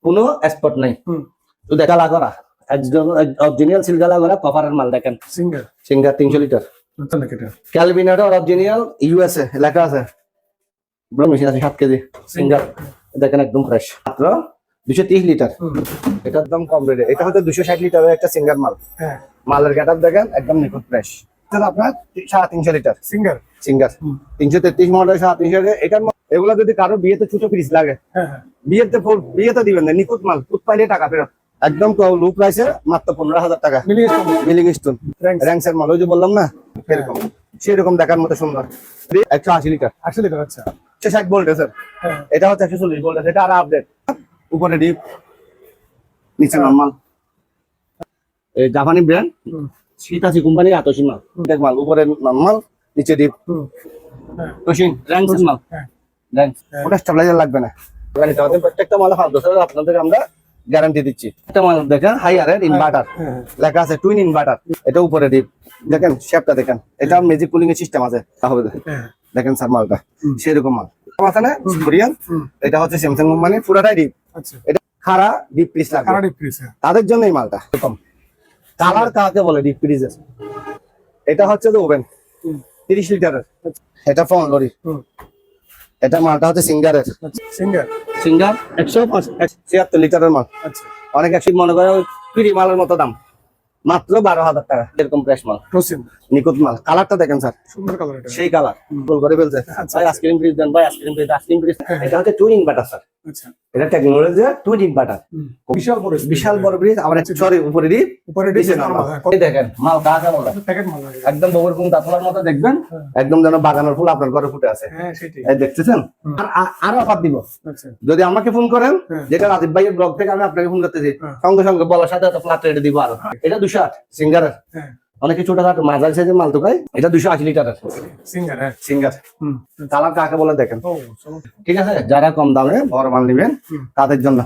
কোনো স্পট নাই, তো দেখা লাগা একজন অরিজিনাল সিলগালা করা কভারের মাল দেখেন। সিঙ্গার 300 লিটার ক্যালভিনাটা অরিজিনাল ইউএসএ লেখা আছে। বড় মেশিন আছে 7 কেজি সিঙ্গার দেখেন একদম ফ্রেশ, মাত্র 230 লিটার। এটা একদম কম রেটে, এটা হচ্ছে 260 লিটারের একটা সিঙ্গার মাল। মালের গেটআপ দেখেন একদম নিখুঁত ফ্রেশ। আপনার 350 লিটার সিঙ্গার 333 মডেল 350। এটা এগুলা যদি কারো বিয়েতে ছোট পিস লাগে, বিয়েতে দিবেন না, নিখুঁত মাল, ফুট পাইলে টাকা ফেরত। একদম লো প্রাইসে মাত্র 15,000 টাকা। মিলিং স্টোন র্যাঙ্কসের মাল, ওই যে বললাম না এরকম সেরকম দেখার মতো সুন্দর। 180 লিটার। আচ্ছা 60 ভোল্ট স্যার, এটা হচ্ছে 140 ভোল্ট। এটা আর আপডেট, উপরে ডিপ নিচে নরমাল। এই জাপানি ব্র্যান্ড হিতাচি কোম্পানির আতসী মাল, মাল উপরে নরমাল নিচে ডিপ। তোশিন র্যাঙ্কস মাল, র্যাঙ্কস ওটা স্টেবিলাইজার লাগবে না। প্রত্যেকটা মাল আপনাদের আমরা গ্যারান্টি দিচ্ছি। একটা মাল দেখেন হাইয়ারের ইনভার্টার লেখা আছে, টুইন ইনভার্টার। এটা উপরে ডিপ দেখেন, শেপটা দেখেন, এটা ম্যাজিক কুলিং এর সিস্টেম আছে। তাহলে দেখেন স্যার মালটা সেরকম মাল আছে না কোরিয়ান। এটা হচ্ছে স্যামসাং কোম্পানি, পুরাটাই ডিপ। এটা খাড়া ডিপ পিস লাগে, তাদের জন্য এই মালটা এরকম। কালার কাকে বলে ডিপ পিসের? এটা হচ্ছে যে ওভেন 30 লিটারের, এটা ফোন লরি। এটা মালটা হচ্ছে সিঙ্গারের, সিঙ্গার 176 লিটারের মাল। অনেক একশো মনে করে পিড়ি মালের মতো দাম, মাত্র 12,000 টাকা। এরকম ফ্রেশ মাল, নিখুঁত মাল। কালারটা দেখেন স্যার, সুন্দর কালার, সেই কালার গোল করে ফেলছে। ভাই আইসক্রিম ফ্রিজ দেন, ভাই আইসক্রিম ফ্রিজ, আইসক্রিম ফ্রিজ। এটা হচ্ছে টুইন ইনভার্টার স্যার। এটা টেকনোলজি টুইন ইনভার্টার, বিশাল বড় ব্রিজ। আবার সরি উপরে ডিপ, দেখেন মাল কাকে বলে, একদম বগর কুম দাঁতলার মতো দেখবেন, একদম যেন বাগানের ফুল আপনার ঘরে ফুটে আছে। দেখতেছেন? আরো অফার দিব, যদি আমাকে ফোন করেন, যেটা রাজীব ভাইয়ের ব্লগ থেকে আমি আপনাকে ফোন করতেছি, সঙ্গে সঙ্গে বলার সাথে ফ্ল্যাট রেটে দিব। আরো এটা 208 সিঙ্গারের, অনেকে ছোটখাটো মাঝারি সাইজের মাল তো খায়। এটা 280 লিটারের সিঙ্গার। কালার কাকে বলে দেখেন, ঠিক আছে? যারা কম দামে বড় মাল নিবেন তাদের জন্য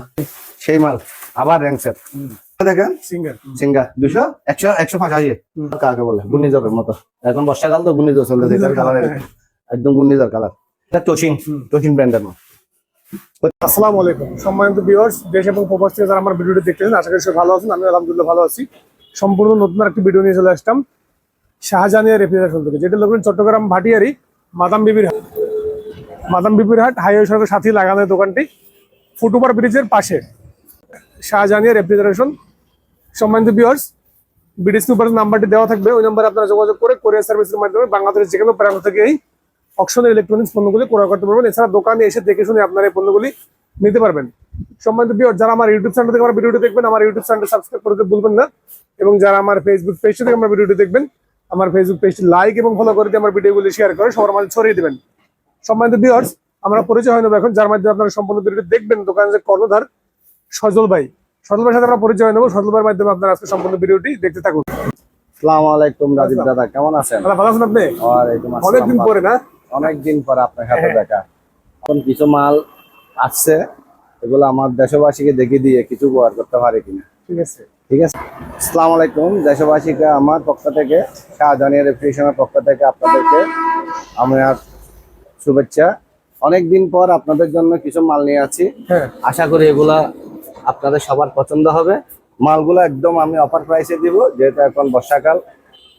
সেই মাল। আবার র্যাঙ্কসের দেখেন সিঙ্গার 185 কাকে বলে, ঘূর্ণিঝড়ের মতো। এখন বর্ষাকাল তো ঘূর্ণিঝড় চলতেছে, একদম ঘূর্ণিঝড় কালার। এটা তোশিন ব্র্যান্ডের মাল। আসসালামু আলাইকুম সম্মানিত ভিউয়ার্স, দেশ এবং প্রবাস থেকে যারা আমার ভিডিওটি দেখতেছেন, আশা করি সবাই ভালো আছেন। আমি আলহামদুলিল্লাহ ভালো আছি। সম্পূর্ণ নতুন একটি ভিডিও নিয়ে চলে আসলাম শাহজাহানিয়া রেফ্রিজারেশন থেকে, যেটা লোকেন চট্টগ্রাম ভাটিয়ারি মাদাম বিবির হাট হাইওয়ে সড়কের সাথে লাগানো দোকানটি, ফুটওভার ব্রিজের পাশে শাহজাহানিয়া রেফ্রিজারেশন। সম্মানিত ভিউয়ার্স, ভিডিও স্ক্রিনে নাম্বারটি দেওয়া থাকবে, ওই নাম্বারে আপনারা যোগাযোগ করে কোরিয়ার সার্ভিসের মাধ্যমে বাংলাদেশের যে কোনো প্রান্ত থেকে এই অকশনের ইলেকট্রনিক্স পণ্যগুলি ক্রয় করতে পারবেন। এছাড়া দোকানে এসে দেখে শুনে আপনারা এই পণ্যগুলি নিতে পারবেন। সম্মানিত ভিউয়ার্স, যারা আমার ইউটিউব চ্যানেল থেকে আমার ভিডিওটি দেখবেন, আমার ইউটিউব চ্যানেলটি সাবস্ক্রাইব করতে ভুলবেন না। এবং যারা আমার ফেসবুক পেজ থেকে আমার ভিডিওটি দেখবেন, আমার ফেসবুক পেজটি লাইক এবং ফলো করে দিয়ে আমার ভিডিওগুলি শেয়ার করে সবার মাঝে ছড়িয়ে দেবেন। সম্মানিত ভিউয়ার্স, আমরা পরিচয় হয় না এখন, যার মাধ্যমে আপনারা সম্পূর্ণ ভিডিওটি দেখবেন। দোকানের যে কর্ণধার সজল ভাইয়ের সাথে আমরা পরিচয় হয়ে নেবো। সজল ভাইয়ের মাধ্যমে আপনারা আজকে সম্পূর্ণ ভিডিওটি দেখতে থাকুন। আসসালামু আলাইকুম রাজীব দাদা, কেমন আছেন? ভালো আছেন আপনি? অনেকদিন পরে না? অনেকদিন পর আপনার সাথে দেখা। এখন কিছু মাল আসছে, এগুলো আমার দেশবাসীকে দেখে দিয়ে কিছু ব্যবহার করতে পারে কিনা। ঠিক আছে। আসসালামু আলাইকুম দেশবাসীকে আমার পক্ষ থেকে, শাহজাহানিয়া রেফ্রিজারেশনের পক্ষ থেকে আপনাদেরকে আমার শুভেচ্ছা। অনেকদিন পর আপনাদের জন্য কিছু মাল নিয়ে আছি। আশা করি এগুলা আপনাদের সবার পছন্দ হবে। মালগুলো একদম আমি অফার প্রাইসে দিব, যেহেতু এখন বর্ষাকাল,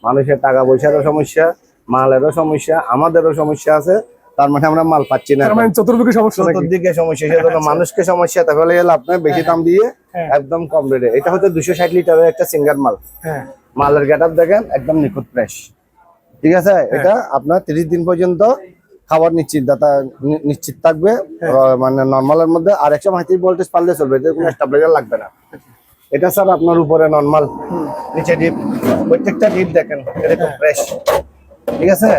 মানুষের টাকা পয়সারও সমস্যা, মালেরও সমস্যা, আমাদেরও সমস্যা আছে। তার মানে আমরা মাল পাচ্ছি না, চতুর্দিকে সমস্যা, সেজন্য মানুষকে সমস্যা। তাহলে আপনার বেশি দাম দিয়ে একদম কম রেটে। এটা হচ্ছে 260 লিটারের একটা সিঙ্গার মাল। মালের গেটআপ দেখেন একদম নিখুঁত ফ্রেশ, ঠিক আছে? এটা আপনার 30 দিন পর্যন্ত খাবার নিশ্চিত থাকবে, মানে নর্মালের মধ্যে। আর 135 ভোল্টেজ পারলে চলবে, কোনো স্টেবিলাইজার লাগবে না। এটা স্যার আপনার উপরে নর্মাল, নিচে ডিপ। প্রত্যেকটা ডিপ দেখেন এরকম ফ্রেশ, ঠিক আছে?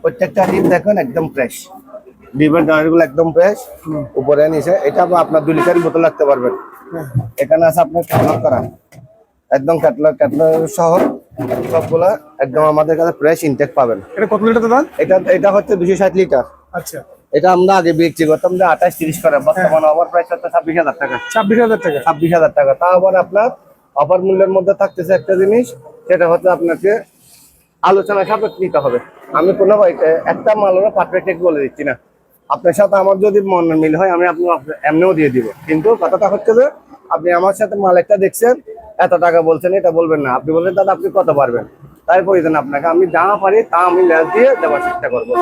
প্রত্যেকটা ডিপ দেখেন একদম ফ্রেশ, ডিপের ডায়ারগুলো একদম ফ্রেশ, উপরে নিচে। এটা আপনার 2 লিটার বোতল রাখতে পারবেন। এখানে আছে আপনার ক্যাটলগ করা, একদম ক্যাটলগ সহ সবগুলা একদম আমাদের কাছে ফ্রেশ ইনটেক পাবেন। এটা কত লিটার দাদা? এটা হচ্ছে 260 লিটার। আচ্ছা, এটা আমরা আগে বিক্রি করতাম যে 28-30 করে, বর্তমানে ওভার প্রাইস হচ্ছে 26,000 টাকা। 26,000 টাকা। তা আবার আপনার অফার মূল্যের মধ্যে থাকতেছে একটা জিনিস, সেটা হচ্ছে আপনাকে আলোচনা সাপেক্ষে নিতে হবে। আমি কোনো একটা মালের পারফেক্ট বলে দিচ্ছি না, আপনার সাথে আমার যদি মন মিল হয় আমি এমনিও দিয়ে দিব, কিন্তু কথাটা হচ্ছে যে আপনি আমার সাথে মাল একটা দেখছেন, এত টাকা বলছেন, এটা বলবেন না। আপনি বললেন দাদা আপনি কত পারবেন, তাই প্রয়োজন আপনাকে আমি যা পারি তা আমি লেস দিয়ে দেওয়ার চেষ্টা করবো।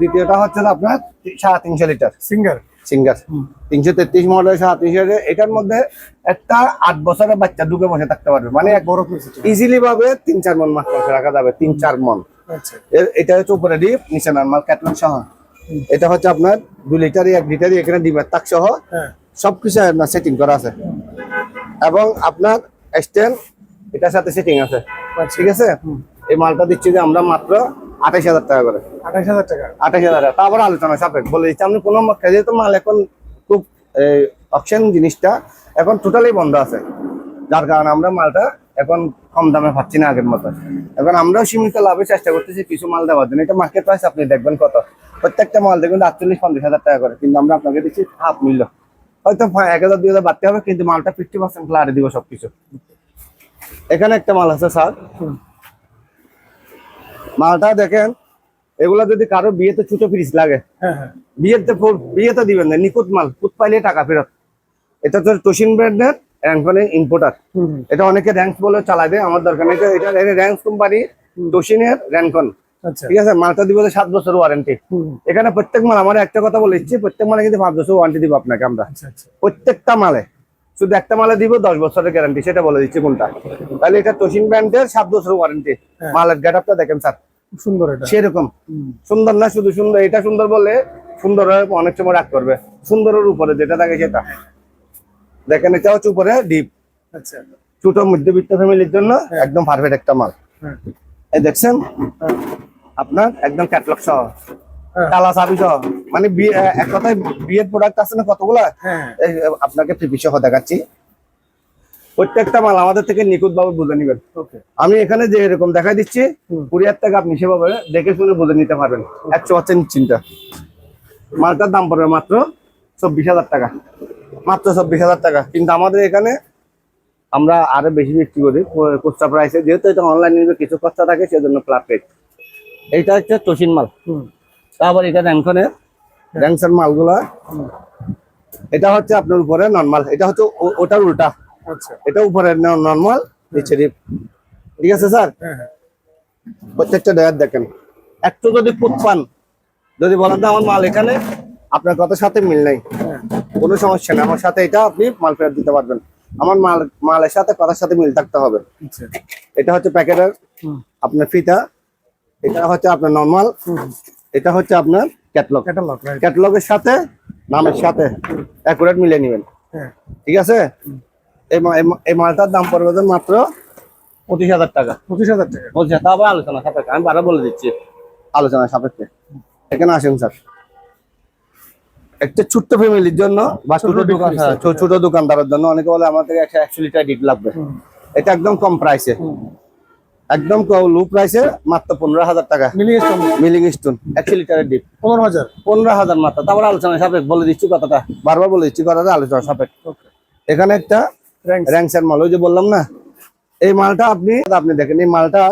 দ্বিতীয়টা হচ্ছে যে আপনার 350 লিটার সিঙ্গার সিঙ্গার 333 মডেল 350 এটার মধ্যে একটা 8 বছরের বাচ্চা ঢুকে বসে থাকতে পারবে, মানে এক বড় ইজিলি ভাবে 3-4 মন মাছ রাখা যাবে, 3-4 মন। আচ্ছা এটা হচ্ছে উপরে ডিপ, নিচে নরমাল ক্যাটলগ সহ। এটা হচ্ছে আপনার 2 লিটারই 1 লিটারই এখানে ডিমের তাক সহ হ্যাঁ সবকিছু আপনার সেটিং করা আছে, এবং আপনার স্ট্যান্ড এটার সাথে সেটিং আছে, ঠিক আছে। এই মালটা দিচ্ছি যে আমরা মাত্র 28,000 টাকা করে। 28,000 টাকা 28,000 টাকা, তারপর আলোচনা সাপেক্ষ বলে দিচ্ছি। আপনি কোনো যেহেতু মাল এখন খুব অপশন জিনিসটা এখন টোটালি বন্ধ আছে, যার কারণে আমরা মালটা এখন কম দামে পাচ্ছি না আগের মতো। এখন আমরাও সীমিত লাভে চেষ্টা করতেছি কিছু মাল দেওয়ার জন্য। এটা মার্কেট প্রাইস আপনি দেখবেন কত, প্রত্যেকটা মাল দেখবেন 48-50,000 টাকা করে, কিন্তু আমরা আপনাকে দিচ্ছি হাফ মূল্য, হয়তো 1,000-2,000 বাড়তে হবে, কিন্তু মালটা 50% ক্লারে দিব সবকিছু। এখানে একটা মাল আছে স্যার, মালটা দেখেন, এগুলা যদি কারো বিয়েতে ছোট ফ্রিজ লাগে, হ্যাঁ হ্যাঁ বিয়েতে দিবেন না, নিখুঁত মাল, খুঁত পাইলে টাকা ফেরত। এটা তো তোশিন ব্র্যান্ডের র্যাঙ্কনের ইম্পোর্টার। এটা অনেকে র্যাঙ্কস বলে চালায় দেয়, আমার দরকার নেই। এটা র্যাঙ্কস কোম্পানি তোশিনের র্যাঙ্কন, আচ্ছা ঠিক আছে। মালটা দিব 7 বছর ওয়ারেন্টি। এখানে প্রত্যেক মাল, আমার একটা কথা বলে দিচ্ছি, প্রত্যেক মালে কিন্তু 5 বছর ওয়ারেন্টি দিব আপনাকে আমরা, আচ্ছা আচ্ছা প্রত্যেকটা মালে। শুধু একটা মালে দিব 10 বছরের গ্যারান্টি, সেটা বলে দিচ্ছি কোনটা। তাহলে এটা তোশিন ব্র্যান্ডের 7 বছর ওয়ারেন্টি। মালের গেটআপটা দেখেন স্যার, খুব সুন্দর এটা সেরকম সুন্দর না, শুধু সুন্দর, এটা সুন্দর বলে সুন্দর হয়ে অনেক সময় রাগ করবে, সুন্দরের উপরে যেটা থাকে সেটা দেখেন। এটা হচ্ছে উপরে ডিপ, আচ্ছা ছোট মধ্যবিত্ত ফ্যামিলির জন্য একদম পারফেক্ট একটা মাল। হ্যাঁ এই দেখছেন আপনার একদম ক্যাটলগ সহ, হ্যাঁ। তালা চাবি সহ, মানে এক কথায় বিয়ের প্রোডাক্ট আছে না কতগুলা, হ্যাঁ এই আপনাকে ফ্রি সহ দেখাচ্ছি। প্রত্যেকটা মাল আমাদের থেকে নিখুঁত ভাবে বুঝে নিবেন। ওকে আমি এখানে যে এরকম দেখাই দিচ্ছি, কুরিয়ার থেকে আপনি সেভাবে দেখে শুনে বুঝে নিতে পারবেন 100% চিন্তা। মালটার দাম পড়বে মাত্র 24,000 টাকা, মাত্র 24,000 টাকা। কিন্তু আমাদের এখানে আমরা আরো বেশি বিক্রি করি খুচরা প্রাইসে, যেহেতু এটা অনলাইন নিবে কিছু খরচা থাকে, সেজন্য ফ্ল্যাট রেট। এইটা হচ্ছে তোশিন মাল। তারপর এটা র্যাঙ্কনের র্যাঙ্কসের মালগুলা, এটা হচ্ছে আপনার উপরে নরমাল, এটা হচ্ছে ওটার উল্টা, আচ্ছা এটা উপরে নরমাল, নিচে ডিপ, ঠিক আছে স্যার। হ্যাঁ হ্যাঁ প্রত্যেকটা ডয়ার দেখেন, একটু যদি পুত পান, যদি বলেন আমার মাল এখানে আপনার কথার সাথে মিল নাই, কোনো সমস্যা নেই, আমার সাথে এটা আপনি মাল ফেরত দিতে পারবেন। আমার মালের সাথে কথার সাথে মিল থাকতে হবে। আচ্ছা এটা হচ্ছে প্যাকেটের আপনার ফিতা, এটা হচ্ছে আপনার নরমাল, এটা হচ্ছে আপনার ক্যাটলগ। ক্যাটালগ রাইট ক্যাটলগের সাথে নামের সাথে অ্যাকুরেট মিলিয়ে নেবেন, হ্যাঁ ঠিক আছে। এই মালটার দাম পড়বে মাত্র 25,000 টাকা। 25,000 টাকা বলছে তারপর আলোচনা সাপেক্ষে, আমি বারবার বলে দিচ্ছি আলোচনা সাপেক্ষে। এখানে আসেন স্যার, একটা ছোট্ট ফ্যামিলির জন্য বা ছোট দোকান, ছোট দোকানদারের জন্য, অনেকে বলে আমার থেকে 100 লিটার ডিপ লাগবে, এটা একদম কম প্রাইসে, একদম লো প্রাইসে, মাত্র 15,000 টাকা। মিলিং স্টোন 100 লিটারের ডিপ 15,000 মাত্র। তারপর আলোচনা সাপেক্ষে বলে দিচ্ছি কথাটা, বারবার বলে দিচ্ছি কথাটা আলোচনা সাপেক্ষে। এখানে একটা র্যাঙ্কসের মাল, ওই যে বললাম না, এই মালটা আপনি দেখেন, এই মালটা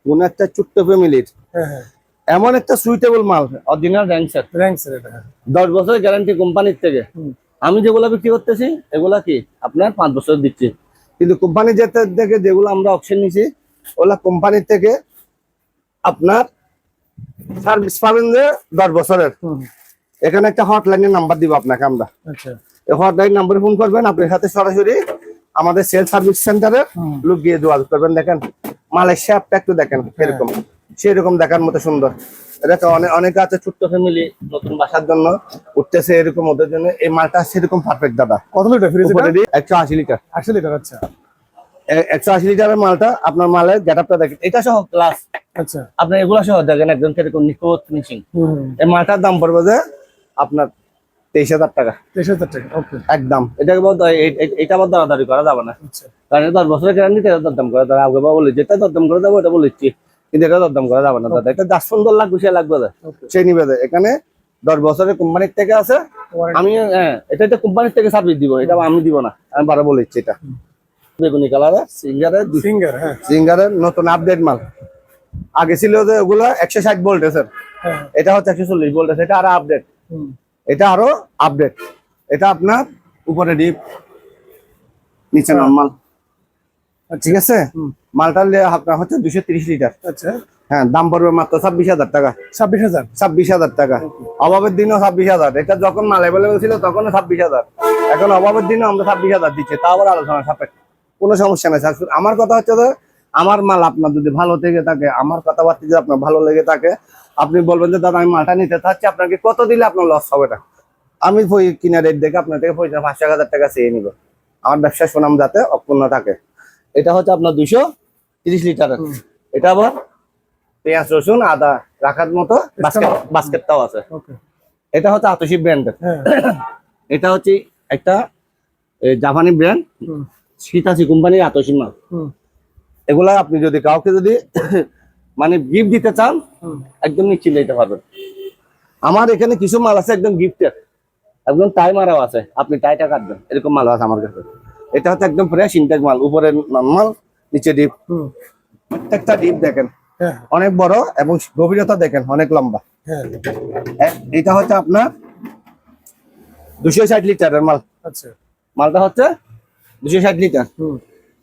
কোন একটা ছোট্ট ফ্যামিলির হ্যাঁ হ্যাঁ এমন একটা সুইটেবল মাল, অরিজিনাল র্যাঙ্কসের, এটা 10 বছরের গ্যারান্টি কোম্পানির থেকে। আমি যেগুলা বিক্রি করতেছি এগুলা কি আপনার 5 বছর দিচ্ছি, কিন্তু কোম্পানি থেকে যেগুলো আমরা অপশন নিছি ওগুলা কোম্পানির থেকে আপনার সার্ভিস পাবেন যে 10 বছরের। এখানে একটা হটলাইনের নাম্বার দিব আপনাকে আমরা, আচ্ছা এই হটলাইন নাম্বারে ফোন করবেন, আপনার সাথে সরাসরি আমাদের সেল সার্ভিস সেন্টারের লোক গিয়ে যোগাযোগ করবেন। দেখেন মালের শেপটা একটু দেখেন, এরকম সেরকম দেখার মতো সুন্দর। এটা অনেকে আছে ছোট্ট ফ্যামিলি নতুন বাসার জন্য উঠতেছে, এরকম ওদের জন্য এই মালটা সেরকম পারফেক্ট দাদা। কত লিটার ফ্রিজ এটা 180 লিটার 80 লিটার আচ্ছা 180 লিটারের মালটা, আপনার মালের গেটআপটা দেখেন, এটা সহ প্লাস আচ্ছা আপনার এগুলা সহ দেখেন একদম কিরকম নিখুঁত ফিনিশিং। এই মালটার দাম পড়বে যে আপনার 23,000 টাকা। 23,000 টাকা ওকে একদম এটাকে এটা আবার দরাদরি করা যাবে না, আচ্ছা কারণ 10 বছরের গ্যারান্টি, এটা দরদাম করে দেওয়া আগে বলি, যেটা দরদাম করে দেবো এটা বলেছি, কিন্তু এটা দরদাম করা যাবে না দাদা। এটা যা সুন্দর লাগবে সে লাগবে, সে নিবে। এখানে 10 বছরের কোম্পানির থেকে আছে, আমি এটা কোম্পানির থেকে সার্ভিস দিব, এটা আমি দিব না, আমি বারো বলেছি। এটা বেগুনি কালারের সিঙ্গারের সিঙ্গার হ্যাঁ সিঙ্গারের নতুন আপডেট মাল, আগে ছিল যে ওগুলো 160 ভোল্টেজের, হ্যাঁ এটা হচ্ছে 140 ভোল্টেজ, এটা আরো আপডেট, হুম, এটা আরো আপডেট। এটা আপনার উপরে ডিপ, নিচে হ্যাঁ। নরমাল, আচ্ছা ঠিক আছে। হুম, মালটার আপনার হচ্ছে 230 লিটার। আচ্ছা হ্যাঁ, দাম পড়বে মাত্র 26,000 টাকা। 26,000 26,000 টাকা। অভাবের দিনও 26,000, এটা যখন মাল অ্যাভেলেবল ছিল তখন 26,000, এখন অভাবের দিনও আমরা 26,000 দিচ্ছি, তাও আবার আলোচনা সাপেক্ষে, কোনো সমস্যা নেই। আমার কথা হচ্ছে যে আমার মাল আপনার যদি ভালো থেকে থাকে, আমার কথাবার্তা যদি আপনার ভালো লেগে থাকে, আপনি বলবেন যে দাদা আমি মালটা নিতে চাচ্ছি, আপনাকে কত দিলে আপনার লস হবে না, আমি ওই কিনা রেট দেখে আপনার থেকে 5,000 টাকা চেয়ে নিব, আমার ব্যবসার সুনাম যাতে অক্ষুণ্ণ থাকে। এটা হচ্ছে আপনার 230 লিটারের। এটা আবার পেঁয়াজ রসুন আদা রাখার মতো বাস্কেটটাও আছে। ওকে এটা হচ্ছে আতসী ব্র্যান্ডের। হ্যাঁ এটা হচ্ছে একটা জাপানি ব্র্যান্ড, হুম, হিতাচি কোম্পানির আতসী মাল। হুম, এগুলা আপনি যদি কাউকে যদি মানে গিফট দিতে চান, হুম, একদম নিশ্চিন্তে দিতে পারবেন। আমার এখানে কিছু মাল আছে একদম গিফটের, একদম টাই মারাও আছে, আপনি টাইটা কাটবেন, এরকম মাল আছে আমার কাছে। এটা হচ্ছে একদম ফ্রেশ ইনটেক মাল, উপরে নরমাল, নিচে ডিপ। হুম, প্রত্যেকটা ডিপ দেখেন হ্যাঁ অনেক বড় এবং গভীরতা দেখেন অনেক লম্বা। হ্যাঁ এটা হচ্ছে আপনার 260 লিটারের মাল। আচ্ছা মালটা হচ্ছে 260 লিটার। হুম,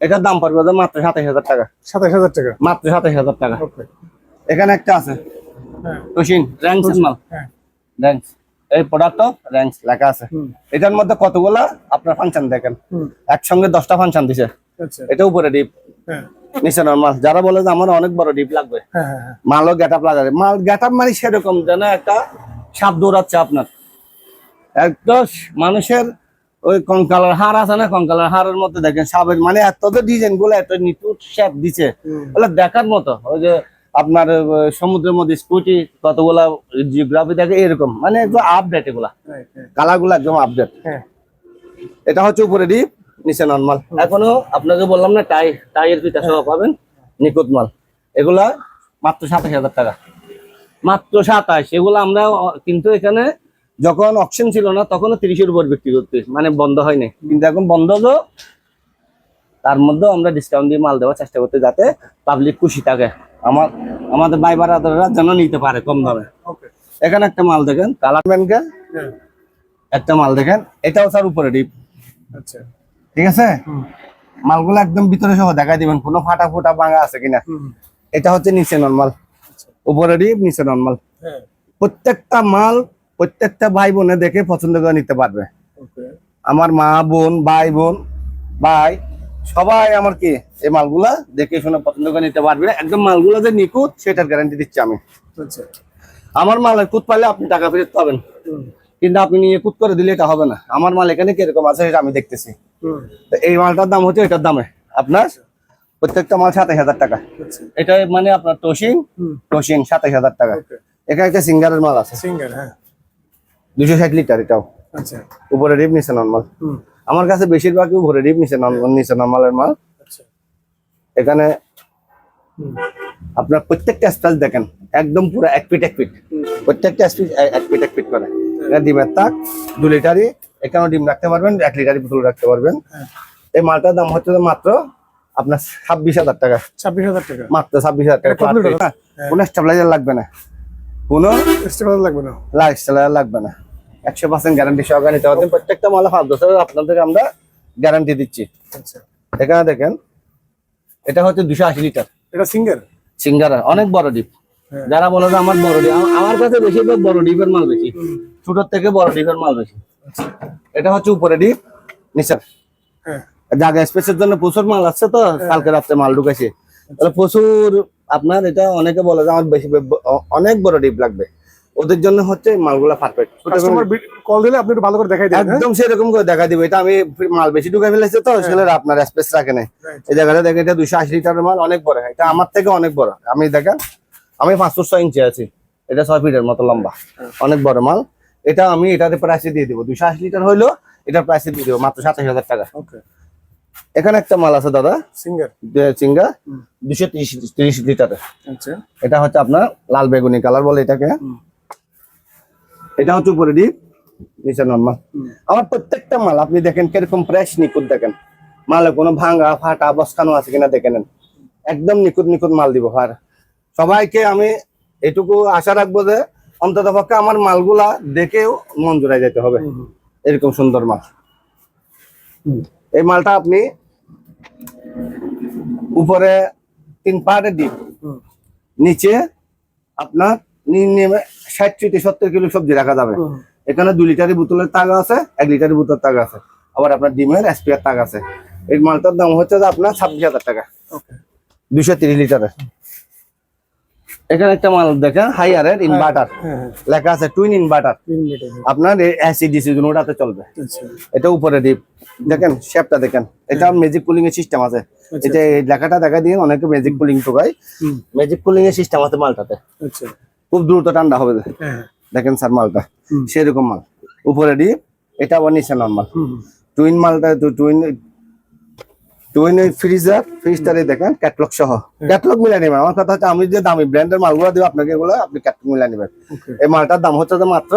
এটার দাম পড়বে যে মাত্র 27,000 টাকা, 27,000 টাকা মাত্র 27,000 টাকা। ওকে এখানে একটা আছে হ্যাঁ টসিন র্যাঙ্কস মাল, হ্যাঁ র্যাঙ্কস, এই প্রোডাক্ট র্যাঙ্কস লেখা আছে। হুম, এটার মধ্যে কতগুলা আপনার ফাংশন দেখেন, হুম, একসঙ্গে 10টা ফাংশন দিছে। আচ্ছা এটা উপরে ডিপ, হ্যাঁ নিচে নরমাল। যারা বলে যে আমার অনেক বড় ডিপ লাগবে, হ্যাঁ হ্যাঁ হ্যাঁ মালও গেট আপ লাগাবে, মাল গেট আপ মানে সেরকম যেন একটা সাপ দৌড়াচ্ছে আপনার। একটা মানুষের ওই কঙ্কালের হাড় আছে না, কঙ্কালের হাড়ের মধ্যে দেখেন সাপের, মানে এত তো ডিজাইন গুলো এত নিখুঁত শেপ দিছে, হুম, ওগুলো দেখার মতো। ওই যে আপনার সমুদ্রের মধ্যে স্কুটি কতগুলা জিওগ্রাফি দেখে এরকম, মানে একদম আপডেট, এগুলা right, হ্যাঁ কালার গুলো একদম আপডেট। হ্যাঁ এটা হচ্ছে উপরে ডিপ, নিচে নরমাল। এখনো আপনাকে বললাম না টাইয়ের ফিতা সহ পাবেন, নিখুঁত মাল। এগুলা মাত্র 27,000 টাকা, মাত্র 27। এগুলো আমরা কিন্তু এখানে যখন অকশন ছিল না তখনও 30-এর উপর বিক্রি করতে, মানে বন্ধ হয়নি, কিন্তু এখন বন্ধ হলো, তার মধ্যেও আমরা ডিসকাউন্ট দিয়ে মাল দেওয়ার চেষ্টা করতে, যাতে পাবলিক খুশি থাকে, আমাদের ভাই বারাদাররা যেন নিতে পারে কম দামে। ওকে এখানে একটা মাল দেখেন কালার ব্যাংকের, হ্যাঁ একটা মাল দেখেন, এটাও স্যার উপরে ডিপ, আচ্ছা ঠিক আছে। হুম, মালগুলো একদম ভিতরে সহ দেখাই দিবেন কোনো ফাটা ফুটা ভাঙা আছে কিনা। হুম, এটা হচ্ছে নিচে নরমাল, উপরে ডিপ, নিচে নরমাল। হ্যাঁ প্রত্যেকটা মাল প্রত্যেকটা ভাই বোনে দেখে পছন্দ করে নিতে পারবে। ওকে আমার মা বোন ভাই বোন ভাই সবাই আমার কি এই মালগুলা দেখে শুনে পছন্দ করে নিতে পারবে। একদম মালগুলা যে নিখুঁত সেটার গ্যারান্টি দিচ্ছি আমি। আচ্ছা আমার মালের কুত পাইলে আপনি টাকা ফেরত পাবেন, হুম, কিন্তু আপনি নিয়ে কুত করে দিলে এটা হবে না। আমার মাল এখানে কিরকম আছে সেটা আমি দেখতেছি। হুম, তো এই মালটার দাম হচ্ছে এটার দামে আপনার প্রত্যেকটা মাল 27,000 টাকা। আচ্ছা এটা মানে আপনার টসিন হুম, 27,000 টাকা। ওকে এখানে একটা সিঙ্গারের মাল আছে সিঙ্গেল হ্যাঁ 260 লিটার, এটাও আচ্ছা উপরে ডিপ, নিচে নরমাল। হুম, আমার কাছে বেশিরভাগই উপরে ডিপ, নিচে নরমালের মাল। আচ্ছা এখানে হুম, আপনার প্রত্যেকটা স্পেস দেখেন একদম পুরো এক ফিট হুম, প্রত্যেকটা স্পেস এক ফিট করে। এটা ডিমের তাক 2 লিটারই, এখানেও ডিম রাখতে পারবেন, 1 লিটারই বোতল রাখতে পারবেন। হ্যাঁ এই মালটার দাম হচ্ছে মাত্র আপনার 26,000 টাকা, 26,000 টাকা মাত্র 26,000 টাকা। এটা কত লিটার? হ্যাঁ। কোনো স্টেবিলাইজার লাগবে না, কোনো স্টেবল লাগবে না স্টেবিলাইজার লাগবে না, 100% গ্যারান্টি সহকারে নিতে পারবেন। প্রত্যেকটা মালে 5 বছরের আপনাদের আমরা গ্যারান্টি দিচ্ছি। আচ্ছা এখানে দেখেন এটা হচ্ছে 280 লিটার এটা সিঙ্গেল সিঙ্গারা, অনেক বড় ডিপ। হ্যাঁ যারা বলে যে আমার বড় ডিপ, আমার কাছে বেশিরভাগ বড় ডিপের মাল বেশি, হুম, ছোটোর থেকে বড় ডিপের মাল বেশি। আচ্ছা এটা হচ্ছে উপরে ডিপ, নিচের হ্যাঁ জায়গা স্পেসের জন্য প্রচুর মাল আসছে, তো কালকে রাত্রে মাল ঢুকেছে, তাহলে প্রচুর আপনার। এটা অনেকে বলে যে আমার বেশি অনেক বড় ডিপ লাগবে, ওদের জন্য হচ্ছে মালগুলা পারফেক্ট। কাস্টমার কল দিলে আপনি একটু ভালো করে দেখাই দেন হ্যাঁ একদম সেরকম করে দেখা দিবে। এটা আমি মাল বেশি ঢুকে ফেলেছে তো সেগুলো আপনার স্পেস রাখে নাই। Right. এই জায়গাটা দেখেন এটা 280 লিটারের মাল, অনেক বড়, এটা আমার থেকে অনেক বড়। আমি দেখেন আমি 5 ফুট 6 ইঞ্চি আছি, এটা 6 ফিটের মতো লম্বা, অনেক বড় মাল। এটা আমি এটাতে প্রাইসে দিয়ে দিব, 280 লিটার হইলো এটার প্রাইসে দিয়ে দিব মাত্র 27,000 টাকা। ওকে এখানে একটা মাল আছে দাদা, সিঙ্গেল চিঙ্গা 230 লিটারের। আচ্ছা এটা হচ্ছে আপনার লাল বেগুনি কালার বলে এটাকে। হুম, এটা হচ্ছে উপরে ডিপ, নিচে নরমাল। হুম, আমার প্রত্যেকটা মাল আপনি দেখেন কিরকম ফ্রেশ নিখুঁত, দেখেন মালে কোনো ভাঙা ফাটা বসকানো আছে কিনা দেখে নেন, একদম নিখুঁত মাল দিব। আর সবাইকে আমি এটুকু আশা রাখবো যে অন্তত পক্ষে আমার মালগুলা দেখেও মন জুড়াই যেতে হবে, এরকম সুন্দর মাল। এই মালটা আপনি উপরে 3 পাহাড়ের ডিপ, নিচে আপনার 60 থেকে 70 কিলো সবজি রাখা যাবে। এখানে 2 লিটারের বোতলের তাগা আছে, 1 লিটারের বোতল তাগা আছে, আবার আপনার ডিমের স্পেয়ার তাগা আছে। এই মালটার দাম হচ্ছে যে আপনার 26,000 টাকা, 230 লিটারের। এখানে একটা মাল দেখেন হাইয়ারের ইনভার্টার লেখা আছে, টুইন ইনভার্টার, আপনার এসি ডিসি দুটোতে চলবে। এটা উপরে ডিপ, দেখেন শেপটা দেখেন, এটা ম্যাজিক কুলিং এর সিস্টেম আছে। এটা এই লেখাটা দেখা দিয়ে অনেকে ম্যাজিক কুলিং টোকায়, ম্যাজিক কুলিং এর সিস্টেম আছে মালটাতে, খুব দ্রুত ঠান্ডা হবে। দেখেন স্যার মালটা সেরকম মাল, উপরে ডিপ, এটা আবার নিচে নরমাল। টুইন মালটা টুইন ফ্রিজটারে দেখেন ক্যাটলগ সহ, ক্যাটলগ মিলাই নেবেন। আমার কথা হচ্ছে আমি যে দামি ব্র্যান্ডের মালগুলো দিব আপনাকে, এগুলো আপনি ক্যাটলগ মিলাই নেবেন। এই মালটার দাম হচ্ছে যে মাত্র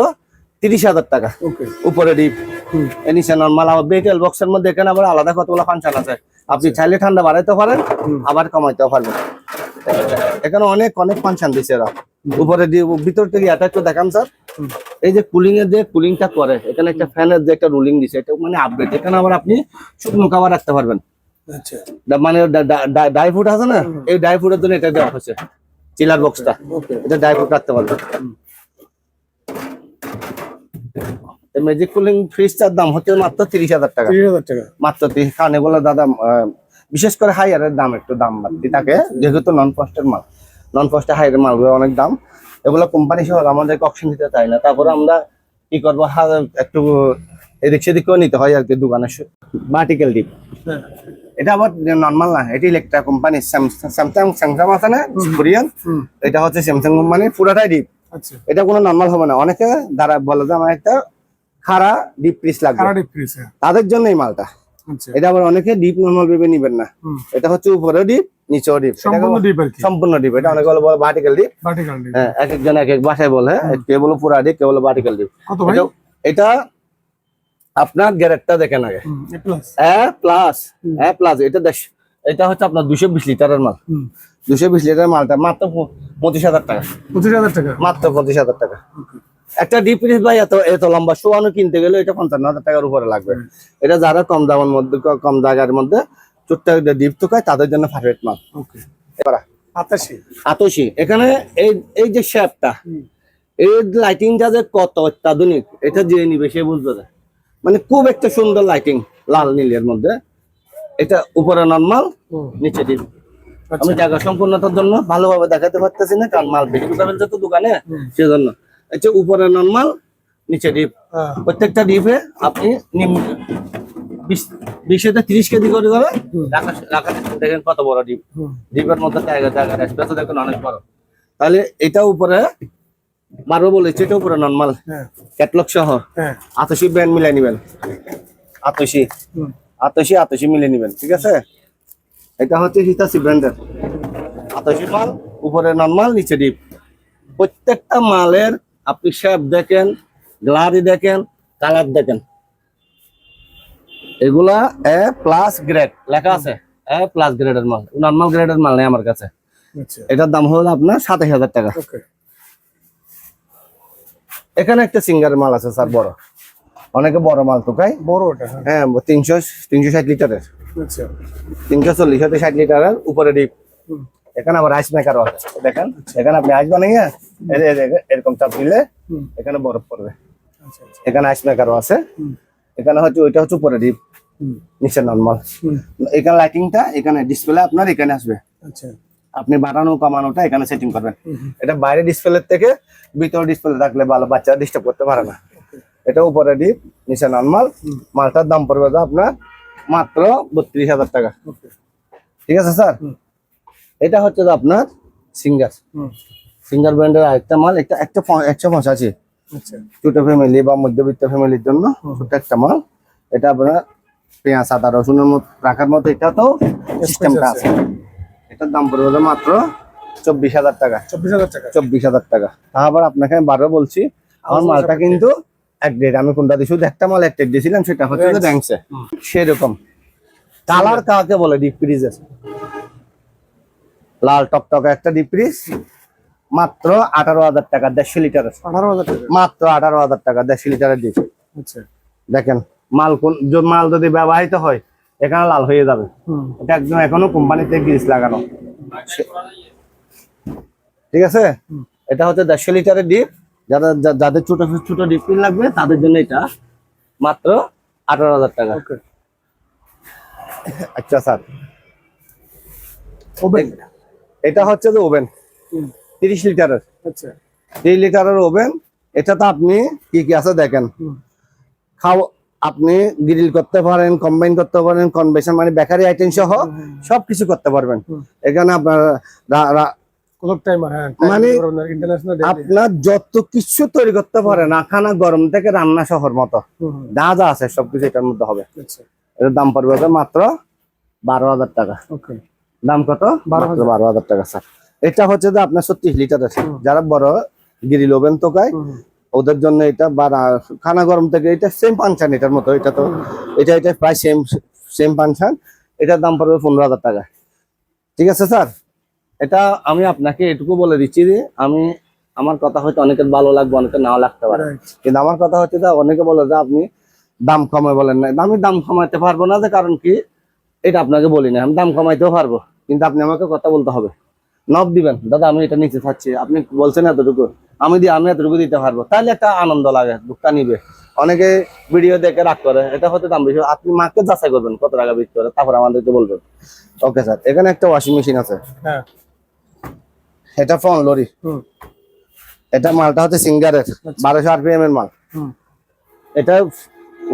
30,000 টাকা, উপরে ডিপ, নিচে নরমাল। আবার বেটেল বক্সের মধ্যে এখানে আবার আলাদা কতগুলো ফাংশন আছে, আপনি চাইলে ঠান্ডা বাড়াইতে পারেন, আবার কমাইতেও পারবেন। এখানে অনেক অনেক ফাংশন দিচ্ছে এরা। উপরে ভিতর থেকে এটা একটু দেখান স্যার, এই যে কুলিং এর যে কুলিংটা করে, এখানে একটা ফ্যানের যে একটা রুলিং দিছে, এটা মানে আপডেট। এখানে আবার আপনি শুকনো খাবার রাখতে পারবেন, মানে ড্রাই ফ্রুট আছে না, এই ড্রাই ফ্রুটের জন্য এটা দেওয়া হচ্ছে চিলার বক্সটা, এটা ড্রাই ফ্রুট রাখতে পারবেন। ম্যাজিক কুলিং ফ্রিজটার দাম হচ্ছে মাত্র 30,000 টাকা, মাত্র। কারণ এগুলো দাদা বিশেষ করে হাইয়ারের দাম একটু দাম বাড়তি থাকে, যেহেতু নন কস্টের মাল, নন কস্টে হাইয়ারের মালগুলো অনেক দাম। এগুলো কোম্পানি সহ আমাদেরকে অপশন দিতে চাই না, তারপরে আমরা কি করবো, একটু এদিক সেদিক করে নিতে হয় আর কি দোকানে। ভার্টিক্যাল ডিপ, এটা আবার নর্মাল না, এটি ইলেকট্রা কোম্পানি, স্যামসাং আছে না কোরিয়ান, এটা হচ্ছে স্যামসাং কোম্পানি, পুরাটাই ডিপ। এটা কোনো নর্মাল হবে না। অনেকে দ্বারা বলে যে আমার একটা খাড়া ডিপ ফ্রিজ লাগবে, তাদের জন্য এই মালটা। এটা আবার অনেকে ডিপ নর্মাল ভেবে নিবেন না, এটা হচ্ছে উপরে ডিপ নিচেও ডিপ, সম্পূর্ণ ডিপ। এটা অনেকে বলে ভার্টিক্যাল ডিপ, হ্যাঁ, এক একজন এক এক ভাষায় বলে, কে বলে পুরা ডিপ, কে বলে ভার্টিক্যাল ডিপ। এটা আপনার গ্যারেটটা দেখেন আগে, এ প্লাস, এটা হচ্ছে আপনার 220 লিটারের মাল, 220 লিটারের মালটা মাত্র 25,000 টাকা, মাত্র 25,000 টাকা। একটা ডিপ ফ্রিজ ভাই এত লম্বা শোয়ানো কিনতে গেলে এটা 55,000 টাকার উপরে লাগবে। এটা যারা কম দামের মধ্যে, কম জায়গার মধ্যে ছোট্ট ডিপ টোকায়, তাদের জন্য পারফেক্ট মাল। এবার 88 এখানে এই যে শেপটা, এই লাইটিংটা যে কত অত্যাধুনিক, এটা যে নিবে সে বুঝবে। মানে খুব একটা সুন্দর লাইটিং, লাল নীলের মধ্যে। এটা উপরে নরমাল, নিচে ডিপ। আমি জায়গা সম্পূর্ণতার জন্য ভালোভাবে দেখাতে পারতেছি না, কারণ মাল বেশি পাবেন তো দোকানে, সেজন্য। এটা উপরে নরমাল, নিচে ডিপ। প্রত্যেকটা ডিপে আপনি 20 থেকে 30 কেজি করে যাবে রাখা। দেখেন কত বড় ডিপ, ডিপের মধ্যে জায়গা স্পেস দেখেন অনেক বড়। তাহলে এটা উপরে 12 বলেছে, এটা উপরে নরমাল, ক্যাটলগ সহ 88 ব্র্যান্ড মিলাই নিবেন, 88 মিলে নিবেন, ঠিক আছে। এটা হচ্ছে হিতাচি ব্র্যান্ডের 88 মাল, উপরে নরমাল, নিচে ডিপ। প্রত্যেকটা মালের আপনি শেপ দেখেন, গ্লারি দেখেন, কালার দেখেন। এগুলা এ প্লাস গ্রেড লেখা আছে, এ প্লাস গ্রেডের মাল, নরমাল গ্রেডের মাল নেই আমার কাছে। এটার দাম হলো আপনার 27,000 টাকা। এখানে একটা সিঙ্গারের মাল আছে স্যার, বড়, অনেকে বড় মাল তো খাই, বড় ওটা, হ্যাঁ, 360 লিটারের, 340 হতে 60 লিটারের উপরে ডিপ। এখানে আবার আইস মেকারও আছে, দেখেন। এখানে আপনি আইস বানাইয়া এরকম চাপ দিলে এখানে বরফ পড়বে। এখানে আইস মেকারও আছে। এখানে হচ্ছে ওইটা হচ্ছে উপরে ডিপ, নিচে নরমাল। এখানে লাইটিংটা এখানে ডিসপ্লে আপনার এখানে আসবে, আপনি বাড়ানো কমানোটা এখানে সেটিং করবেন। এটা বাইরে ডিসপ্লে থেকে ভিতরে ডিসপ্লে রাখলে ভালো, বাচ্চা ডিস্টার্ব করতে পারে না। এটা উপরে ডিপ, নিচে নরমাল। মালটার দাম পড়বে আপনার মাত্র 32,000 টাকা, ঠিক আছে স্যার। এটা হচ্ছে আপনার সিঙ্গার ব্র্যান্ডের আরেকটা মাল, একটা 185, ছোট ফ্যামিলি বা মধ্যবিত্ত ফ্যামিলির জন্য ছোট একটা মাল। এটা আপনার পেঁয়াজ আদা রসুনের মতো রাখার মতো এটা তো সিস্টেমটা আছে। এটার দাম পড়বে মাত্র 24,000 টাকা, 24,000 টাকা। আবার আপনাকে বারো বলছি, আমার মালটা কিন্তু এক গ্রেড। আমি কোনটা দিয়ে শুধু একটা মাল এক গ্রেড দিয়েছিলাম, সেটা হচ্ছে র্যাঙ্কসে। সেরকম কালার কাকে বলে ডিপ ফ্রিজের, লাল টকটকে একটা ডিপ ফ্রিজ মাত্র 18,000 টাকা 150 লিটারের। 18,000 টাকা। মাত্র 18,000 টাকা 150 লিটারের ডিপ। আচ্ছা। দেখেন মাল যদি ব্যবহৃত হয় এখানে লাল হয়ে যাবে। এটা একদম এখনো কোম্পানিতে গ্রিস লাগানো, ঠিক আছে। এটা হচ্ছে 150 লিটারের ডিপ। যাদের ছোট ছোট ডিপ লাগবে তাদের জন্য এটা মাত্র 18,000 টাকা। আচ্ছা স্যার, ওভেন, এটা হচ্ছে যে ওভেন 30 লিটারের। আচ্ছা 3 লিটারের ওভেন। এটা তো আপনি কি কি আছে দেখেন, আপনি গ্রিল করতে পারেন, কম্বাইন করতে পারেন, কনভেকশন মানে বেকারি আইটেম সহ সবকিছু করতে পারবেন। এখানে আপনার মানে আপনার যত কিছু তৈরি করতে পারেন, আখানা গরম থেকে রান্না শহর মতো যা যা আছে সবকিছু এটার মধ্যে হবে। এটার দাম পড়বে মাত্র 12,000 টাকা। দাম কত? 12,000 টাকা স্যার। এটা হচ্ছে যে আপনার 36 লিটার আছে, যারা বড় গ্রিল ওভেন তো গায় ওদের জন্য এটা খানা গরম থেকে এটা সেম পাঞ্চান এটার মতো। এটা তো এটা প্রায় সেম পাঞ্চান। এটার দাম পড়বে 15,000 টাকা। ঠিক আছে স্যার, এটা আমি আপনাকে এটুকু বলে দিচ্ছি যে আমার কথা হয়তো অনেকের ভালো লাগবে, অনেকের নাও লাগতে পারে, কিন্তু আমার কথা হচ্ছে যে অনেকে বলে যে আপনি দাম কমায় বলেন না। আমি দাম কমাইতে পারবো না, যে কারণ কি এটা আপনাকে বলি না, আমি দাম কমাইতেও পারবো, কিন্তু আপনি আমাকে কথা বলতে হবে। নব দিবেন, দাদা আমি এটা নিচে থাকছি, আপনি বলছেন এতটুকু, আমি এতটুকু দিতে পারবো, তাহলে একটা আনন্দ লাগে, দুঃখটা নিবে। অনেকে ভিডিও দেখে রাগ করে, এটা হয়তো দাম বেশি। আপনি মাকে যাচাই করবেন কত টাকা বিক্রি করে, তারপর আমাদেরকে বলবেন। ওকে স্যার, এখানে একটা ওয়াশিং মেশিন আছে, এটা ফ্রন্ট লরি। এটা মালটা হচ্ছে সিঙ্গারের 1200 RPM এর মাল। এটা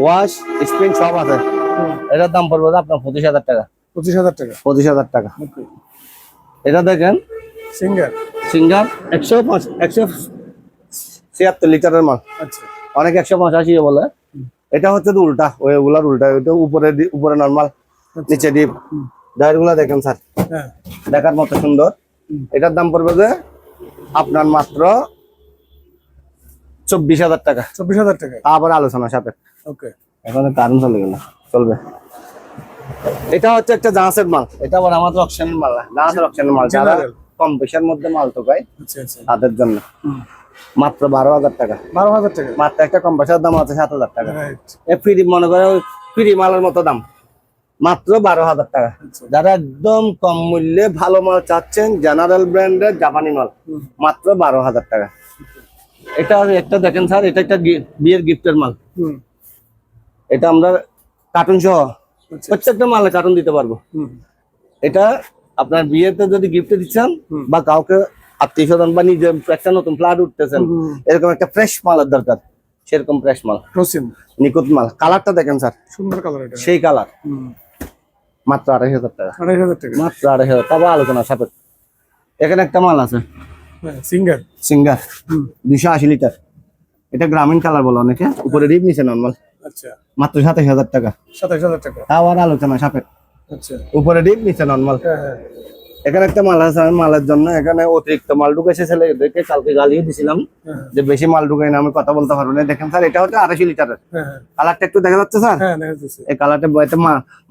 ওয়াশ স্প্রিং সব আছে। এটার দাম পড়বে আপনার 25,000 টাকা। 25,000 টাকা। 25,000 টাকা। এটা দেখেন সিঙ্গার 176 লিটারের মাল। আচ্ছা, অনেক 185 বলে। এটা হচ্ছে তো উল্টা, ওইগুলার উল্টা। এটা উপরে নরমাল, নিচে ডিপ। ডায়ারগুলা দেখেন স্যার, দেখার মতো সুন্দর। এটার দাম পড়বে যে আপনার মাত্র 24,000 টাকা। 24,000 টাকা। আবার আলোচনা সাথে। ওকে, এখন কারণ চলে গেল, চলবে। এটা হচ্ছে একটা জাহাজের মাল। এটা আবার আমাদের অকশনের মাল না, জাহাজের অকশনের মাল। যারা কম পয়সার মধ্যে মাল তো গায় তাদের জন্য মাত্র 12,000 টাকা। 12,000 টাকা। মাত্র একটা কম পয়সার দাম আছে 7,000 টাকা। ফ্রি মনে করে ফ্রি মালের মতো দাম, মাত্র 12,000 টাকা। যারা একদম কম মূল্যে ভালো মাল চাচ্ছেন, জেনারেল ব্র্যান্ডের জাপানি মাল, মাত্র 12,000 টাকা। এটা একটা দেখেন স্যার, এটা একটা বিয়ের গিফটের মাল। এটা আমরা কার্টুন সহ প্রত্যেকটা মালে কার্টুন দিতে পারবো। এটা আপনার বিয়েতে যদি গিফটে দিচ্ছেন, বা কাউকে আত্মীয় স্বজন বা নিজে একটা নতুন ফ্ল্যাট উঠতেছেন, এরকম একটা ফ্রেশ মালের দরকার, সেরকম ফ্রেশ মাল, নিখুঁত মাল। কালারটা দেখেন স্যার, সুন্দর কালার, সেই কালার। মাত্র 2,500 টাকা। 2,500 টাকা, মাত্র 2,500। তবে আলোচনা সাপেক্ষ। এখানে একটা মাল আছে সিঙ্গার 280 লিটার। এটা গ্রামীণ কালার বলে অনেকে, উপরে রিপ নিচে নরমাল। আচ্ছা, মাত্র 27,000 টাকা। 27,000 টাকা, আবার আলোচনা সাপেক্ষ। আচ্ছা, উপরে রিপ নিচে নরমাল। এখানে একটা মাল আছে, মালের জন্য এখানে অতিরিক্ত মাল ঢুকেছে। ছেলেদেরকে কালকে গালিও দিছিলাম যে বেশি মাল ঢুকাই না, আমি কথা বলতে পারবো না। দেখেন স্যার, এটা হচ্ছে 280 লিটারের। কালারটা একটু দেখা যাচ্ছে স্যার? এই কালারটা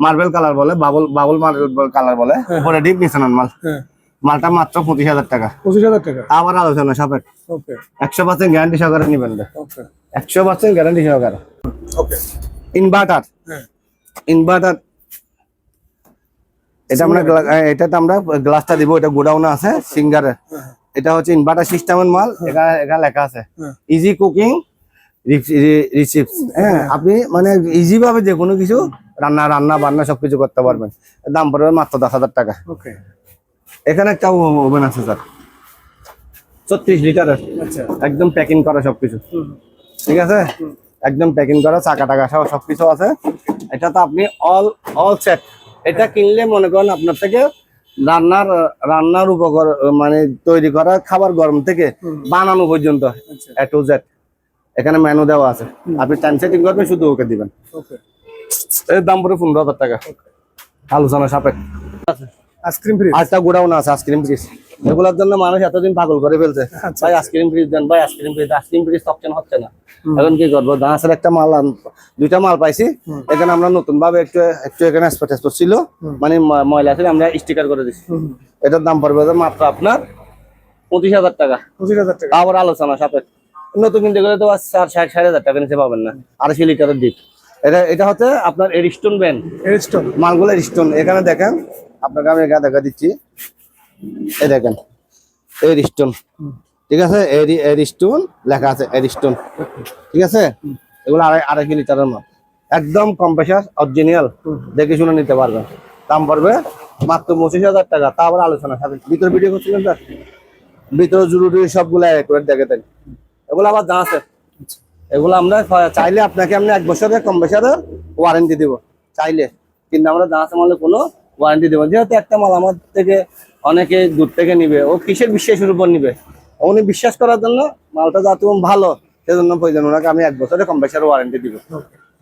মার্বেল কালার বলে, বাবুল মার্বেল কালার বলে। উপরে ডিপ নিচে নরমাল। মালটা মাত্র 25,000 টাকা। 25,000 টাকা, আবার আলোচনা সাপেক্ষ। 100% গ্যারান্টি সহকারে নিবেন। 100% গ্যারান্টি সহকারে। ইনভার্টার, এটা আমরা গ্লাসটা দিব। এটা গোডাউনে আছে সিঙ্গারের। এটা হচ্ছে ইনভার্টার সিস্টেমের মাল। এখানে লেখা আছে ইজি কুকিং রিসিপস। হ্যাঁ, আপনি মানে ইজি ভাবে যে কোনো কিছু রান্না বান্না সবকিছু করতে পারবেন। দাম পড়বে মাত্র 10,000 টাকা। এখানে একটা ওভেন আছে স্যার, 36 লিটারের। একদম প্যাকিং করা সবকিছু, ঠিক আছে? একদম প্যাকিং করা, চাকা টাকা সহ সবকিছু আছে। এটা তো আপনি অল সেট। এটা কিনলে মনে করেন আপনার থেকে রান্নার উপকরণ মানে তৈরি করা খাবার গরম থেকে বানানো পর্যন্ত A to Z এখানে মেনু দেওয়া আছে। আপনি টাইম সেটিং করবেন, শুধু ওকে দিবেন। এর দাম পড়ে 15,000 টাকা। আলোচনা সাপেক্ষ। আইসক্রিম ফ্রিজ, আরেকটা গোডাউন আছে আইসক্রিম ফ্রিজ। এগুলোর জন্য মানুষ এতদিন পাগল করে ফেলছে, আচ্ছা, ভাই আইসক্রিম ফ্রিজ দেন, ভাই ice cream fridge, ice cream fridge option হচ্ছে না। এখন কি করবো, দাঁড়াসের একটা মাল দুইটা মাল পাইছি, এখানে আমরা নতুন ভাবে একটু একটু এখানে স্পট ছিল, মানে ময়লা ছিল, আমরা স্টিকার করে দিচ্ছি। এটার দাম পড়বে মাত্র আপনার 25,000 টাকা। 25,000 টাকা। আবার আলোচনা সাথে নতুন কিনতে গেলে তো 4-5,000 টাকা নিচে পাবেন না। 2.5 লিটারের ডিপ। এটা হচ্ছে আপনার এরিস্টোন ব্র্যান্ড, এরিস্টোন মালগুলো এরিস্টোন। এখানে দেখেন, আপনাকে আমি এখানে দেখা দিচ্ছি, এই দেখেন এরিস্টোন, ঠিক আছে, এরিস্টোন লেখা আছে, এরিস্টোন, ঠিক আছে। এগুলো 2.5 লিটারের মাল, একদম কম্প্রেসার অরিজিনাল, দেখে শুনে নিতে পারবেন। দাম পড়বে মাত্র 25,000 টাকা। তা আবার আলোচনা সাথে ভিতরে ভিডিও করছিলেন স্যার, ভিতরে জরুরি সবগুলো একবার দেখে দেন। এগুলো আবার দাম আছে, এগুলো আমরা চাইলে আপনাকে আমরা 1 বছরের কম্প্রেসারের ওয়ারেন্টি দিব চাইলে, কিন্তু আমরা দাম আছে মালে কোনো ওয়ারেন্টি দেবো। যেহেতু একটা মাল আমার থেকে অনেকে দূর থেকে নিবে, ও কিসের বিশ্বাসের উপর নিবে, উনি বিশ্বাস করার জন্য মালটা যাতে ভালো, সেজন্য প্রয়োজন ওনাকে আমি 1 বছরের কম্প্রেসারের ওয়ারেন্টি দিব।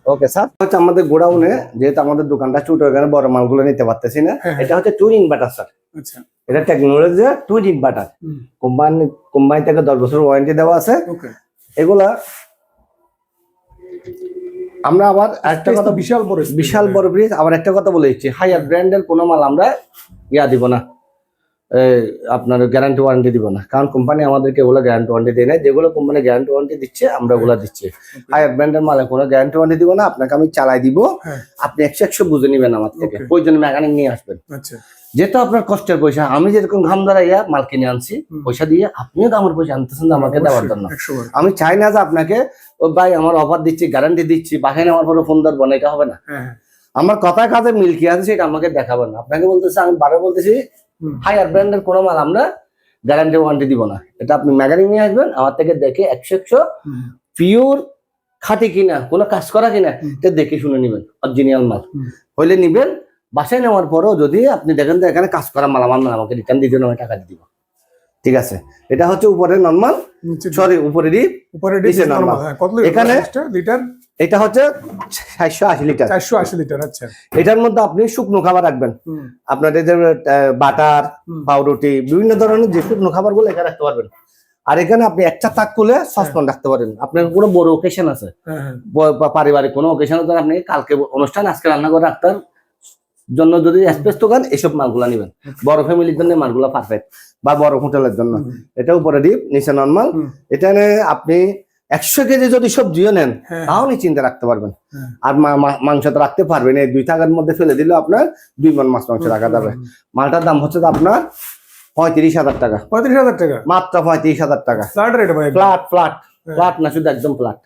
Okay sir. হচ্ছে আমাদের গোডাউনে, যেহেতু আমাদের দোকানটা ছোট, এখানে বড় মালগুলো নিতে পারতেছি না। এটা হচ্ছে টুইন ইনভার্টার স্যার। আচ্ছা, এটা টেকনোলজি টুইন ইনভার্টার, কোম্পানি থেকে 10 বছর ওয়ারেন্টি দেওয়া আছে। ওকে। এগুলা আমরা আবার একটা কথা, বিশাল বড় ব্রিজ, আবার একটা কথা বলে দিচ্ছি, হাইয়ার ব্র্যান্ডের কোনো মাল আমরা দিব না, আপনার গ্যারান্টি ওয়ারেন্টি দিব না, কারণ কোম্পানি আমাদেরকে ওগুলো গ্যারান্টি ওয়ারেন্টি দেয় না। যেগুলো কোম্পানি গ্যারান্টি ওয়ারেন্টি দিচ্ছে আমরা ওগুলো দিচ্ছি। হাইয়ার ব্র্যান্ডের মালে কোনো গ্যারান্টি ওয়ারেন্টি দিব না, আপনাকে আমি চালাই দিব, আপনি 100 বুঝে নিবেন আমার থেকে, প্রয়োজনে মেকানিক নিয়ে আসবেন। যেহেতু আপনার কষ্টের পয়সা, আমি যেরকম ঘাম দাঁড়াইয়া মাল কিনে আনছি, পয়সা দিয়ে আপনিও তো আমার পয়সা আনতেছেন আমাকে দেওয়ার জন্য। আমি চাই না যে আপনাকে ও ভাই আমার অফার দিচ্ছি, গ্যারান্টি দিচ্ছি, বাসায় আমার পরে ফোন ধরবো না, এটা হবে না। আমার কথায় কাজে মিল কি আছে সেটা আমাকে দেখাবেন না। আপনাকে বলতেছি, আমি বারে বলতেছি, হাইয়ার ব্র্যান্ডের কোনো মাল আমরা গ্যারান্টি ওয়ারেন্টি দিব না। এটা আপনি মেকানিক নিয়ে আসবেন, আমার থেকে দেখে 100 পিওর খাঁটি কিনা, কোনো কাজ করা কিনা, এটা দেখে শুনে নিবেন। অরিজিনাল মাল হইলে নিবেন, বাসায় নেওয়ার পরেও যদি আপনি দেখেন যে এখানে কাজ করা মাল, আমার না, আমাকে রিটার্ন দিয়ে আমি টাকা দিয়ে দিব, ঠিক আছে। এটা হচ্ছে উপরে নরমাল, সরি উপরে ডিপ, নিচে নরমাল। এখানে লিটার, এটা হচ্ছে 480 লিটার। 480 লিটার। আচ্ছা, এটার মধ্যে আপনি শুকনো খাবার রাখবেন, আপনার এই যে বাটার, পাউরুটি, বিভিন্ন ধরনের যে শুকনো খাবার গুলো এখানে রাখতে পারবেন। আর এখানে আপনি একটা তাক খুলে সসপ্যান রাখতে পারেন। আপনার কোনো বড় ওকেশন আছে, পারিবারিক কোনো ওকেশন আছে, আপনি কালকে অনুষ্ঠান, আজকে রান্না করে রাখতেন জন্য যদি স্পেস দোকান, এইসব মালগুলা নিবেন। বড় ফ্যামিলির জন্য মালগুলা পারফেক্ট, বা বড় হোটেলের জন্য। এটা উপরে ডিপ, নিচে নরমাল। এখানে আপনি 100 কেজি যদি সবজিও নেন, তাও চিন্তা রাখতে পারবেন। আর মাংস তো রাখতে পারবেন, এই 2 টাকার মধ্যে ফেলে দিলে আপনার 2 মণ মাছ মাংস রাখা যাবে। মালটার দাম হচ্ছে আপনার 35,000 টাকা। 35,000 টাকা মাত্র 35,000 টাকা। ফ্ল্যাট রেট ভাই, ফ্ল্যাট না, শুধু একদম ফ্ল্যাট।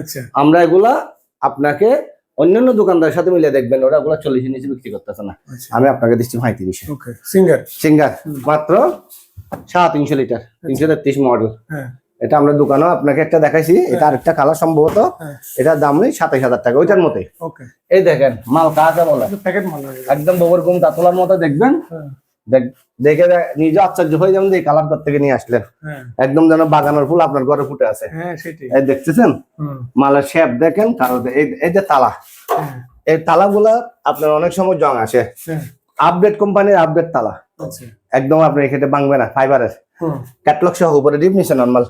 আচ্ছা, আমরা এগুলা আপনাকে অন্যান্য দোকানদারের সাথে মিলিয়ে দেখবেন, ওরা ওগুলো 40 নিচে বিক্রি করতেছে না। আমি আপনাকে দিচ্ছি 35। ওকে। সিঙ্গার মাত্র 350 লিটার, 333 মডেল। এটা আমরা দোকানেও আপনাকে একটা দেখাইছি, এটা আরেকটা কালার সম্ভবত, এটার দাম 27,000 টাকা, ওইটার মতোই। এই দেখেন মাল কাকে বলে, প্যাকেট মাল, একদম ববর কম তাতলার মতো দেখবেন, দেখে নিজে আশ্চর্য হয়ে যাবেন এই কালার থেকে নিয়ে আসলেন, একদম যেন বাগানের ফুল আপনার ঘরে ফুটে আছে। এই দেখতেছেন মালের শেপ দেখেন, কারণ এই যে তালা, এই তালাগুলা আপনার অনেক সময় জং আসে, আপডেট কোম্পানির আপডেট তালা, একদম আপনি এখানে ভাঙবে না, ফাইবারের, ক্যাটলগ সহ, উপরে ডিপ, নিচে নরমাল,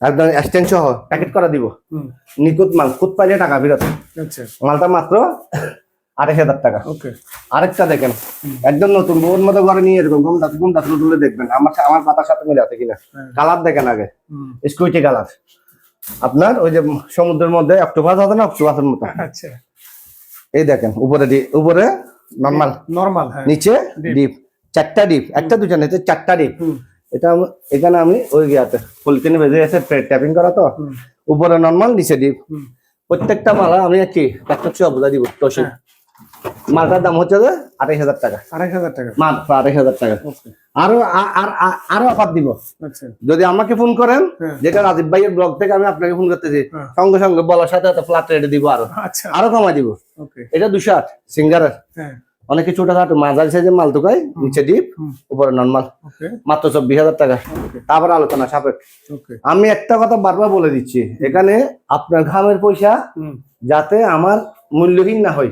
একদম স্ট্যান্ড সহ প্যাকেট করা দিব, নিখুঁত মাল, খুদ পাইলে টাকা ফেরত। মালটা মাত্র 28,000 টাকা। আরেকটা দেখেন, একদম নতুন বউর মতো ঘরে নিয়ে এরকম ঘুমটা তুলে দেখবেন আমার পাতার সাথে মিলে আছে কিনা। কালার দেখেন আগে, স্কুইটি কালার, আপনার ওই যে সমুদ্রের মধ্যে অক্টোপাস আছে না, অক্টোপাসের মতো। এই দেখেন উপরে নরমাল, নিচে ডিপ, 4টা ডিপ, একটা দুটা নিচে 4টা ডিপ। এটা এখানে আমি ওই গিয়াতে পলিথিনে বেঁধে আছে, ট্যাপিং করা তো, উপরে নরমাল, নিচে ডিপ। প্রত্যেকটা মালা আমি কি বুঝা দিব। মালটার দাম হচ্ছে 28,000 টাকা। 28,000 টাকা, মাত্র 28,000 টাকা। আরো অফার দিব, যদি আমাকে ফোন করেন, যেটা রাজীব ভাইয়ের ব্লগ থেকে আমি আপনাকে ফোন করতেছি, সঙ্গে সঙ্গে বলার সাথে ফ্ল্যাট রেটে দিব, আরো কমাই দিব। এটা 208 সিঙ্গারের, অনেকে ছোটখাটো মাঝারি সাইজের মাল ঢুকায়, নিচে ডিপ, উপরে নরমাল, মাত্র 24,000 টাকা। তারপরে আলোচনা সাপেক্ষ। আমি একটা কথা বারবার বলে দিচ্ছি, এখানে আপনার ঘামের পয়সা যাতে আমার মূল্যহীন না হয়,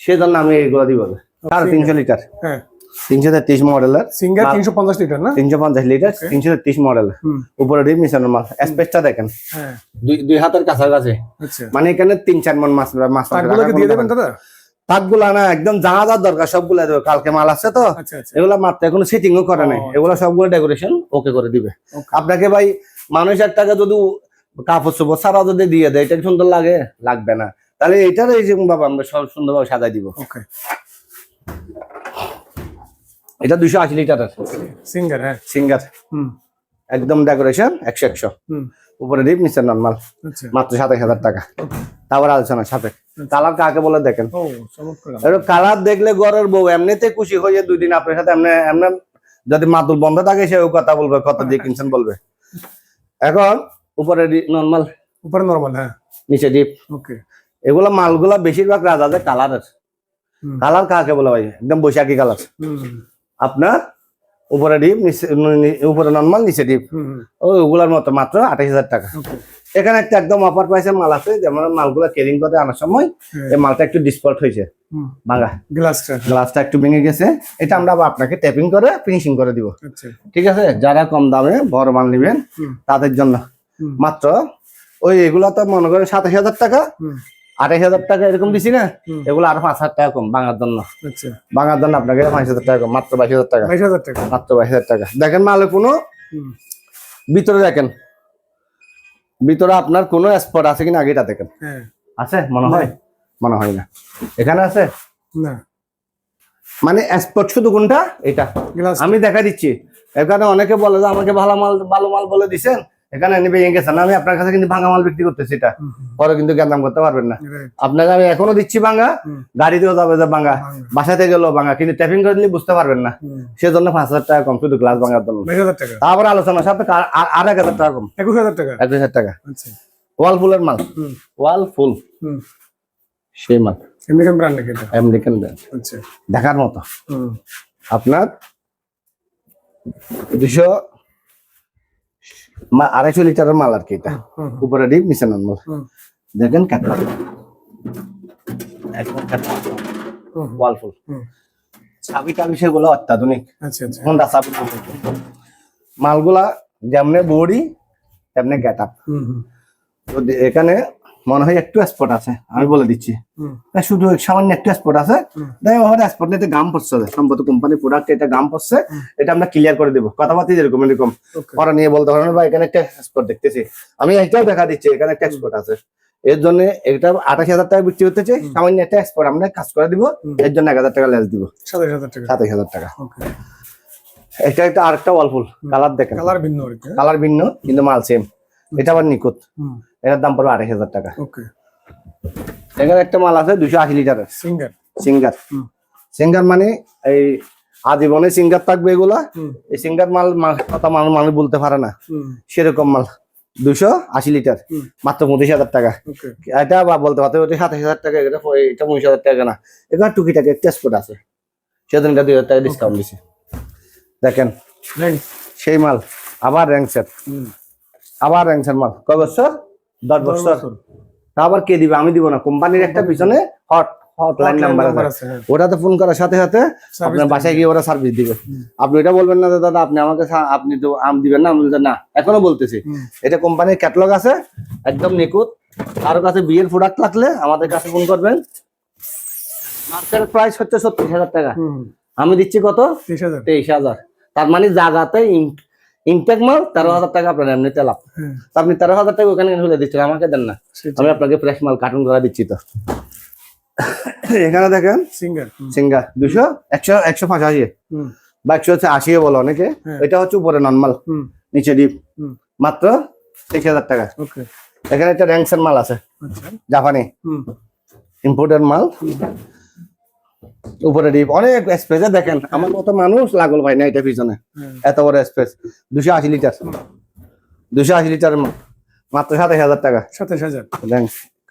সেজন্য আমি এইগুলো দিব। 350 লিটার, 333 মডেলের সিঙ্গার 350 লিটার না? 350 লিটার 333 মডেল, উপরে ডিপ নিচে নরমাল। স্পেসটা দেখেন হ্যাঁ, দুই হাতের কাছাকাছি, আচ্ছা। মানে এখানে 3-4 মন মাছ তাকগুলোকে দিয়ে দেবেন দাদা? তাকগুলা না একদম জাহাজার দরকার, সবগুলা দেবে। কালকে মাল আছে তো, আচ্ছা আচ্ছা, এগুলা মাত্র এখনো সেটিংও করে নাই, এগুলা সবগুলো ডেকোরেশন ওকে করে দিবে আপনাকে। ভাই মানুষ একটাকে যদি কাপড় চোপড় ছাড়া যদি দিয়ে দেয়, এটা সুন্দর লাগে? লাগবে না। তাহলে এটার এই যে ভাবে আমরা সব সুন্দরভাবে সাজাই দিব। ওকে, এটা 280 লিটারের সিঙ্গার। হ্যাঁ, সিঙ্গার, একদম ডেকোরেশন 100 উপরে ডিপ নিচে নরমাল, আচ্ছা। মাত্র 27,000 টাকা। তারপর আলোচনা সাথে কালার কাকে বলে দেখেন। ও চমৎকার। কালার দেখলে ঘরের বউ এমনিতে খুশি হয়ে 2 দিন আপনার সাথে এমনি এমনি, যদি মাতুল বন্ধ থাকে সেও কথা বলবে, কত দিয়ে কিনছেন বলবে। এখন উপরে নরমাল, উপরে নরমাল, হ্যাঁ, নিচে ডিপ। ওকে, এগুলা মালগুলা বেশিরভাগ রাজাদের কালারের। কালার কাকে বলে ভাই? একদম বৈশাখী কালার। আপনার উপরে ডিপ, উপরে নরমাল, নিচে ডিপ, ওগুলার মতো মাত্র 28,000 টাকা। এখানে একটা একদম অফার প্রাইসের মাল আছে, যেমন মালগুলা কেরিং করে আনার সময় এই মালটা একটু ডিসপট হয়েছে, ভাঙা গ্লাসটা একটু ভেঙে গেছে। এটা আমরা আপনাকে ট্যাপিং করে ফিনিশিং করে দিব। ঠিক আছে, যারা কম দামে বড় মাল নেবেন তাদের জন্য মাত্র ওই এগুলা তো মনে করেন 27,000 টাকা, 28,000 টাকা এরকম দিছি না, এগুলো আরো 5,000 টাকা কম ভাঙার জন্য। ভাঙার জন্য আপনাকে 5,000 টাকা কম, মাত্র 22,000 টাকা। মাত্র 22,000 টাকা। দেখেন মালে কোনো ভিতরে দেখেন, ভিতরে আপনার কোনো স্পট আছে কিনা আগে এটা দেখেন। আছে? মনে হয়, মনে হয় না। এখানে আছে না, মানে স্পট শুধু কোনটা এটা আমি দেখা দিচ্ছি। এখানে অনেকে বলে যে আমাকে ভালো মাল বলে দিছেন, এখানে এনে ভেঙে গেছেন। আমি আপনার কাছে কিন্তু ভাঙা মাল বিক্রি করতেছি, এটা পরে কিন্তু জ্ঞান করতে পারবেন না। আপনাকে আমি এখনো দিচ্ছি ভাঙা, গাড়িতেও যাবে যে ভাঙা, বাসাতে গেলেও ভাঙা, কিন্তু ট্যাপিং করে দিলে বুঝতে পারবেন না। সেজন্য 5,000 টাকা কম শুধু গ্লাস ভাঙার জন্য। তারপরে আলোচনা সাথে আর 1,000 টাকা কম, 21,000 টাকা। 21,000 টাকা ওয়াল ফুলের মাল, ওয়াল ফুল সেই মাল, আমেরিকান ব্র্যান্ড, আমেরিকান ব্র্যান্ড, দেখার মতো। আপনার 250 লিটারের মাল আর কি এটা, উপরে ডিপ নিচে নরমাল। দেখেন ক্যাটলগ, একদম ক্যাটলগ ওয়াল ফুল। চাবি টাবি সেগুলো অত্যাধুনিক, হোন্ডা চাবি। মালগুলা যেমনে বডি তেমনি গেট আপ। তো এখানে মনে হয় একটু স্পট আছে, আমি বলে দিচ্ছি, শুধু সামান্য একটু স্পট আছে। স্পট নিতে গাম পড়ছে, সম্ভবত কোম্পানি প্রোডাক্ট, এটা গাম পড়ছে, এটা আমরা ক্লিয়ার করে দেবো। কথাবার্তা যেরকম এরকম পরে নিয়ে বলতে পারবেন বা এখানে একটা স্পট দেখতেছি, আমি এটাও দেখা দিচ্ছি, এখানে একটা স্পট আছে। এর জন্য এটা 28,000 টাকা বিক্রি হতেছে, সামান্য একটা স্পট আমরা কাজ করে দিব, এর জন্য 1,000 টাকা লেস দিব, 27,000 টাকা। এটা একটা আরেকটা ওয়ালফুল, কালার দেখেন, কালার ভিন্ন কিন্তু মাল সেম। এটা আবার নিখুঁত, এটার দাম পড়বে 28,000 টাকা। এখানে একটা মাল আছে 280 লিটারের সিঙ্গার। সিঙ্গার মানে এই আজীবনে সিঙ্গার থাকবে এগুলা। এই সিঙ্গার মাল কথা মানুষ বলতে পারে না, সেরকম মাল 280 লিটার, মাত্র 25,000 টাকা। এটা বা বলতে পারতে 27,000 টাকা, এটা 19,000 টাকা না। এবার টুকিটাকে একটা স্পট আছে, সেদিন 2,000 টাকা ডিসকাউন্ট দিছে। দেখেন সেই মাল, আবার র্যাংসের, আবার র্যাংসের মাল। কয় বছর? 10 বছর। আবার কে দিবে? আমি দিব না। কোম্পানির একটা পিছনে হটলাইন নাম্বার আছে, ওটাতে ফোন করার সাথে সাথে আপনার বাসায় গিয়ে ওরা সার্ভিস দিবে। আপনি এটা বলবেন না দাদা আপনি আমাকে, আপনি তো আম দিবেন না, আমি না, এখনো বলতেছি। এটা কোম্পানির ক্যাটালগ আছে, একদম নিখুঁত। কারো কাছে বিয়ের প্রোডাক্ট লাগলে আমাদের কাছে ফোন করবেন। মার্কেট প্রাইস হচ্ছে 36,000 টাকা, আমি দিচ্ছি কত? 23,000। তার মানে জায়গাতে ইনটেক মাল 13,000 টাকা আপনার এমনিতে লাভ। আপনি 13,000 টাকা ওখানে ফেলে দিচ্ছেন, আমাকে দেন না, আমি আপনাকে ফ্রেশ মাল কার্টুন করে দিচ্ছি। তো এখানে দেখেন সিঙ্গার 185 বা 180 বলো অনেকে। এটা হচ্ছে উপরে নরমাল, নিচে ডিপ, মাত্র 23,000 টাকা। এখানে একটা র্যাংসের মাল আছে, জাপানি ইম্পোর্টেড মাল, উপরে ডিপ, অনেক স্পেস। দেখেন আমার মতো মানুষ লাগল ভাই না এটা পিছনে, এত বড় স্পেস। 280 লিটার, 280 লিটার মাত্র 27,000 টাকা। 27,000।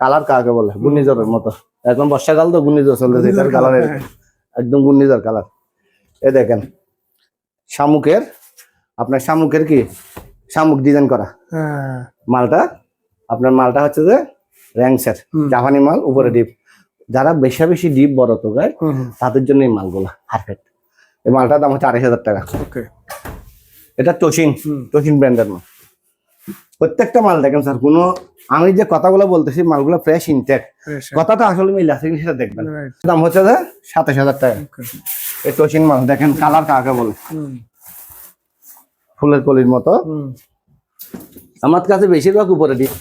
কালার কাকে বলে? ঘূর্ণিঝড়ের মতো। এখন বর্ষাকাল তো ঘূর্ণিঝড় চলতেছে, এটার কালার একদম ঘূর্ণিঝড় কালার। এ দেখেন শামুকের, আপনার শামুকের কি শামুক ডিজাইন করা মালটা। আপনার মালটা হচ্ছে যে র্যাংসের জাপানি মাল, উপরে ডিপ। যারা বেশি বেশি ডিপ বড় তো গায়ে, তাদের জন্য এই মালগুলা পারফেক্ট। এই মালটার দাম হচ্ছে 28,000 টাকা। ওকে। এটা তোশিন ব্র্যান্ডের মাল। প্রত্যেকটা মাল দেখেন স্যার, কোনো আমি যে কথাগুলো বলতেছি মালগুলো ফ্রেশ ইনটেক, কথাটা আসলে মিল আছে সেটা দেখবেন। দাম হচ্ছে 27,000 টাকা। এই তোশিন মাল দেখেন, কালার কাকে বলে, ফুলের কলির মতো। আমার কাছে বেশিরভাগ উপরে দিই,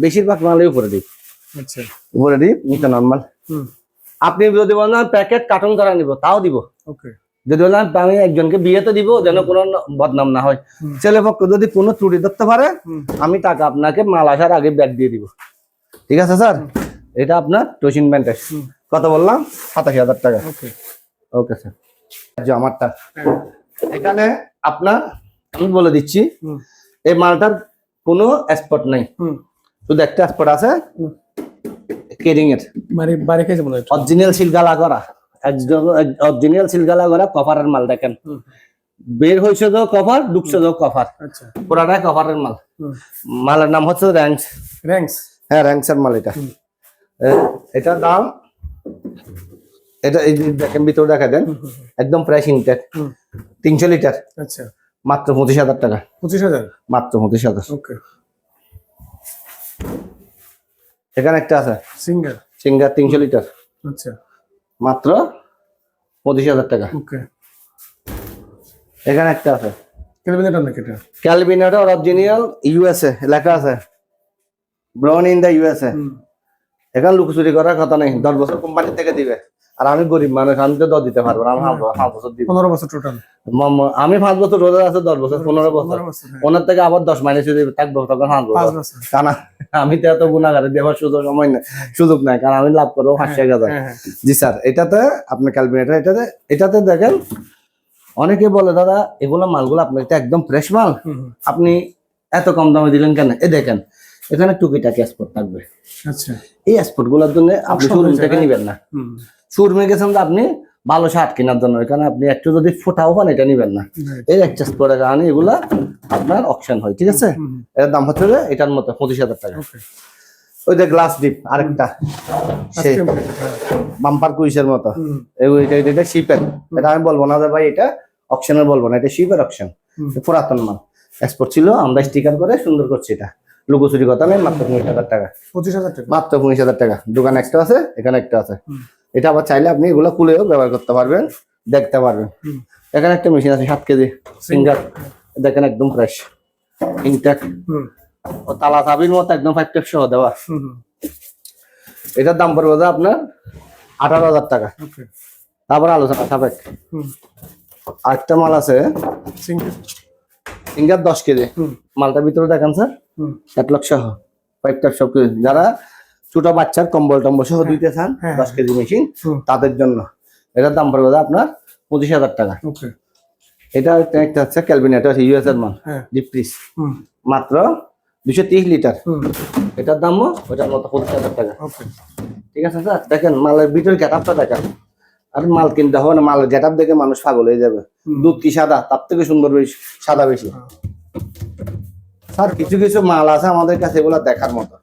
বেশিরভাগ মালই উপরে দিই। আচ্ছা, উপরে দিই, নিচে নর্মাল। আপনি যদি বলেন প্যাকেট কার্টন করা নিব, তাও দিব। ওকে। যদি বলেন আমি একজনকে বিয়েতে দিব, যেন কোনো বদনাম না হয়, ছেলে পক্ষ যদি কোনো ত্রুটি ধরতে পারে, আমি টাকা আপনাকে মাল আসার আগে ব্যাগ দিয়ে দিব। ঠিক আছে স্যার? এটা আপনার তোশিন ব্র্যান্ডের। কত বললাম? 27,000 টাকা। ওকে। Okay sir. আমারটা এখানে আপনার আমি বলে দিচ্ছি, এই মালটার কোনো স্পট নাই, শুধু একটা স্পট আছে কেরিং এর। মানে বাড়ি খেয়েছে মনে হয়। অরিজিনাল সিলগালা করা, একদম অরিজিনাল সিলগালা করা কভারের মাল। দেখেন বের হয়েছে তো কভার, ঢুকছে তো কভার। আচ্ছা, পুরাটাই কভারের মাল। মালের নাম হচ্ছে র্যাঙ্কস। হ্যাঁ, র্যাঙ্কসের মাল এটা। এটার দাম, এটা এই দেখেন ভিতরে দেখা দেন, একদম ফ্রেশ ইনটেক, 300 লিটার। আচ্ছা, মাত্র 25,000 টাকা। 25,000? মাত্র 25,000। ওকে। এখানে একটা আছে সিঙ্গার 300 লিটার। আচ্ছা, মাত্র 25,000 টাকা। ওকে। এখানে একটা আছে ক্যালভিনেটর নাকি এটা? ক্যালভিনেটর অরিজিনাল, ইউএসএ লেখা আছে, ব্রন ইন দা ইউএসএ। এখানে লুকোচুরি করার কথা নেই, 10 বছর কোম্পানি থেকে দিবে। আর আমি গরিব মানুষ, আমি তো 10 দিতে পারবো না, আমি 5 বছর দিব। 15 বছর টোটাল। আমি 5 বছর রোজা আছে, 10 বছর, 15 বছর। ওনার থেকে আবার 10 মাইনাস দিবে, থাকবো তখন 5 বছর। কারণ আমি তো এত গুণাগারে দেওয়ার সুযোগ নাই, কারণ আমি লাভ করবো 5,000। জি স্যার, এটাতে আপনি ক্যালভিনেটর, এটাতে দেখেন অনেকে বলে দাদা এগুলো মালগুলো আপনার একদম ফ্রেশ মাল, আপনি এত কম দামে দিলেন কেন? এ দেখেন এখানে টুকিটাকি স্পট থাকবে। আচ্ছা, এই স্পট গুলোর জন্য আপনি শোরুম থেকে নিবেন না। শোরুমে গেছেন যে আপনি ভালো শার্ট কেনার জন্য, এখানে আপনি একটু যদি ফোটাও পান এটা নিবেন না। এই অ্যাডজাস্ট করে কারণে এগুলা আপনার অপশন হয়। ঠিক আছে? এর দাম হচ্ছে এটার মতো 25,000 টাকা। ওই যে গ্লাস ডিপ আরেকটা, সেই বাম্পার কুইসের মতো, এটা শিপের। এটা আমি বলবো না যে ভাই এটা অপশনের, বলবো না, এটা শিপের অপশন, পুরাতন মাল, এক্সপোর্ট ছিল, আমরা স্টিকার করে সুন্দর করছি। এটা লুকোচুরি কথা নেই, মাত্র 25,000 টাকা। 25,000 টাকা? মাত্র 25,000 টাকা। দোকান একটা আছে, এখানে একটা আছে। এটা আবার চাইলে আপনি এগুলো খুলেও ব্যবহার করতে পারবেন, দেখতে পারবেন। এখানে একটা মেশিন আছে 7 কেজি সিঙ্গার, দেখেন একদম ফ্রেশ ইনটেক, ও তালা চাবির মতো একদম 5 টেক সহ দেওয়া। এটার দাম পড়বে আপনার 18,000 টাকা। তারপর আলোচনা সাপেক্ষ। আরেকটা মাল আছে সিঙ্গার 10 কেজি, মালটার ভিতরে দেখেন স্যার ক্যাটলগ সহ 5 টেক সব কিছু। যারা ছোট বাচ্চার কম্বল টম্বল সহ দিতে চান, 10 কেজি মেশিন, তাদের জন্য এটার দাম পড়বে আপনার 25,000 টাকা। এটা একটা হচ্ছে ক্যালভিনেটর, ইউএস এর মাল, ডিপ ফ্রিজ, মাত্র 230 লিটার। এটার দামও ওটার মতো 25,000 টাকা। ঠিক আছে স্যার? দেখেন মালের ভিতরে গেটআপটা দেখেন, আর মাল কিনতে হবে না, মালের গেটআপ দেখে মানুষ পাগল হয়ে যাবে। দুধ কি সাদা, তার থেকে সুন্দর বেশি সাদা বেশি। স্যার কিছু কিছু মাল আছে আমাদের কাছে, এগুলো দেখার মতো।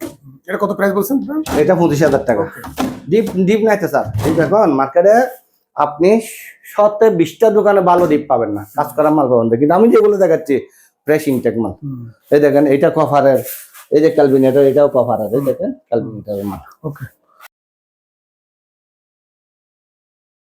এটা কত প্রাইস বলছেন? এটা 25,000 টাকা। ডিপ ডিপ নাই তো স্যার, ডিপ এখন মার্কেটে আপনি 20টা দোকানে ভালো ডিপ পাবেন না, কাজ করা মাল পাবেন না। কিন্তু আমি যেগুলো দেখাচ্ছি ফ্রেশ ইনটেক মাল। এই দেখেন এটা কভারের, এই যে ক্যালভিনেটর, এটাও কভারের, এই দেখেন ক্যালভিনেটরের মাল।